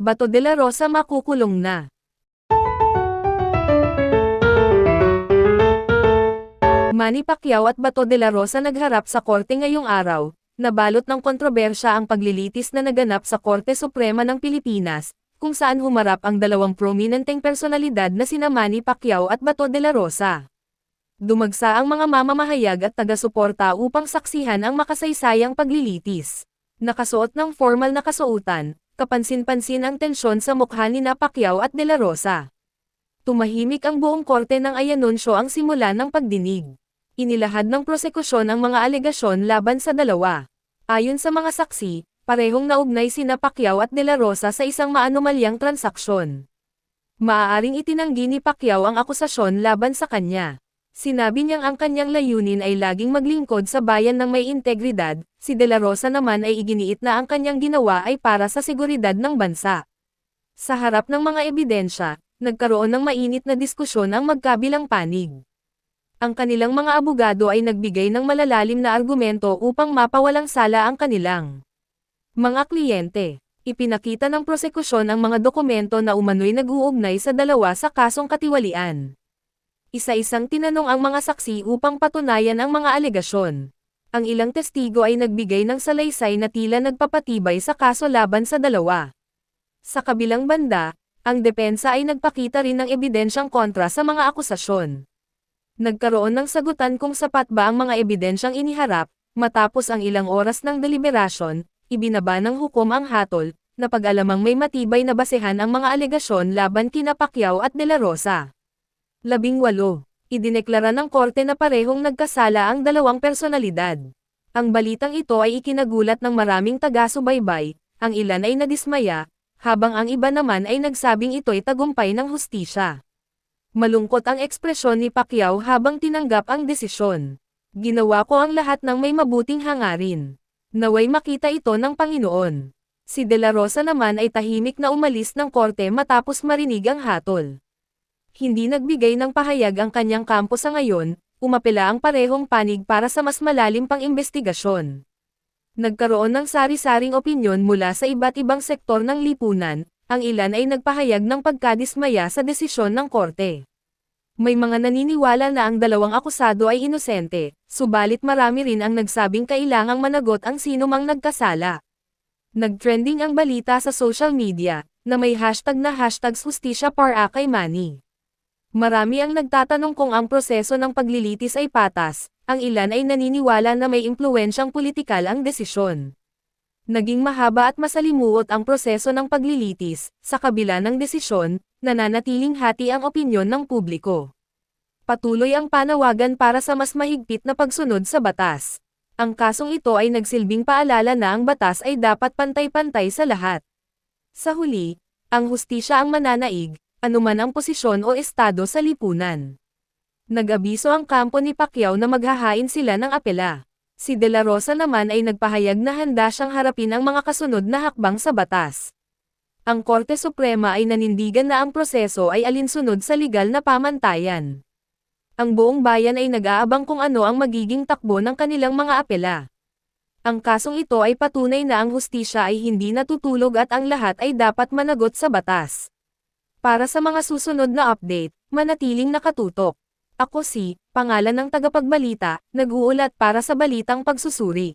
Bato de la Rosa makukulong na. Manny Pacquiao at Bato de la Rosa nagharap sa korte ngayong araw, nabalot ng kontrobersya ang paglilitis na naganap sa Korte Suprema ng Pilipinas, kung saan humarap ang dalawang prominenteng personalidad na sina Manny Pacquiao at Bato de la Rosa. Dumagsa ang mga mamamahayag at taga-suporta upang saksihan ang makasaysayang paglilitis. Nakasuot ng formal na kasuotan, kapansin-pansin ang tensyon sa mukha ni Pacquiao at de la Rosa. Tumahimik ang buong korte nang ayanunsyo ang simula ng pagdinig. Inilahad ng prosekusyon ang mga alegasyon laban sa dalawa. Ayon sa mga saksi, parehong naugnay sina Pacquiao at de la Rosa sa isang maanumalyang transaksyon. Maaaring itinanggi ni Pacquiao ang akusasyon laban sa kanya. Sinabi niyang ang kanyang layunin ay laging maglingkod sa bayan ng may integridad, si de la Rosa naman ay iginiit na ang kanyang ginawa ay para sa seguridad ng bansa. Sa harap ng mga ebidensya, nagkaroon ng mainit na diskusyon ang magkabilang panig. Ang kanilang mga abogado ay nagbigay ng malalalim na argumento upang mapawalang sala ang kanilang mga kliyente. Ipinakita ng prosekusyon ang mga dokumento na umano'y nag-uugnay sa dalawa sa kasong katiwalian. Isa-isang tinanong ang mga saksi upang patunayan ang mga alegasyon. Ang ilang testigo ay nagbigay ng salaysay na tila nagpapatibay sa kaso laban sa dalawa. Sa kabilang banda, ang depensa ay nagpakita rin ng ebidensyang kontra sa mga akusasyon. Nagkaroon ng sagutan kung sapat ba ang mga ebidensyang iniharap, matapos ang ilang oras ng deliberasyon, ibinaba ng hukom ang hatol, na pag-alamang may matibay na basehan ang mga alegasyon laban kina Pacquiao at de la Rosa. 18. Idineklara ng korte na parehong nagkasala ang dalawang personalidad. Ang balitang ito ay ikinagulat ng maraming taga-subaybay, ang ilan ay nadismaya, habang ang iba naman ay nagsabing ito'y tagumpay ng hustisya. Malungkot ang ekspresyon ni Pacquiao habang tinanggap ang desisyon. Ginawa ko ang lahat ng may mabuting hangarin. Naway makita ito ng Panginoon. Si de la Rosa naman ay tahimik na umalis ng korte matapos marinig ang hatol. Hindi nagbigay ng pahayag ang kanyang kampo sa ngayon, umapela ang parehong panig para sa mas malalim pang investigasyon. Nagkaroon ng sari-saring opinyon mula sa iba't ibang sektor ng lipunan, ang ilan ay nagpahayag ng pagkadismaya sa desisyon ng korte. May mga naniniwala na ang dalawang akusado ay inosente, subalit marami rin ang nagsabing kailangang managot ang sinumang nagkasala. Nagtrending ang balita sa social media, na may hashtag na #Justisya para kay Manny. Marami ang nagtatanong kung ang proseso ng paglilitis ay patas, ang ilan ay naniniwala na may impluwensyang pulitikal ang desisyon. Naging mahaba at masalimuot ang proseso ng paglilitis, sa kabila ng desisyon, nananatiling hati ang opinyon ng publiko. Patuloy ang panawagan para sa mas mahigpit na pagsunod sa batas. Ang kasong ito ay nagsilbing paalala na ang batas ay dapat pantay-pantay sa lahat. Sa huli, ang hustisya ang mananaig, anuman ang posisyon o estado sa lipunan. Nag-abiso ang kampo ni Pacquiao na maghahain sila ng apela. Si de la Rosa naman ay nagpahayag na handa siyang harapin ang mga kasunod na hakbang sa batas. Ang Korte Suprema ay nanindigan na ang proseso ay alinsunod sa legal na pamantayan. Ang buong bayan ay nag-aabang kung ano ang magiging takbo ng kanilang mga apela. Ang kasong ito ay patunay na ang hustisya ay hindi natutulog at ang lahat ay dapat managot sa batas. Para sa mga susunod na update, manatiling nakatutok. Ako si, pangalan ng tagapagbalita, nag-uulat para sa Balitang Pagsusuri.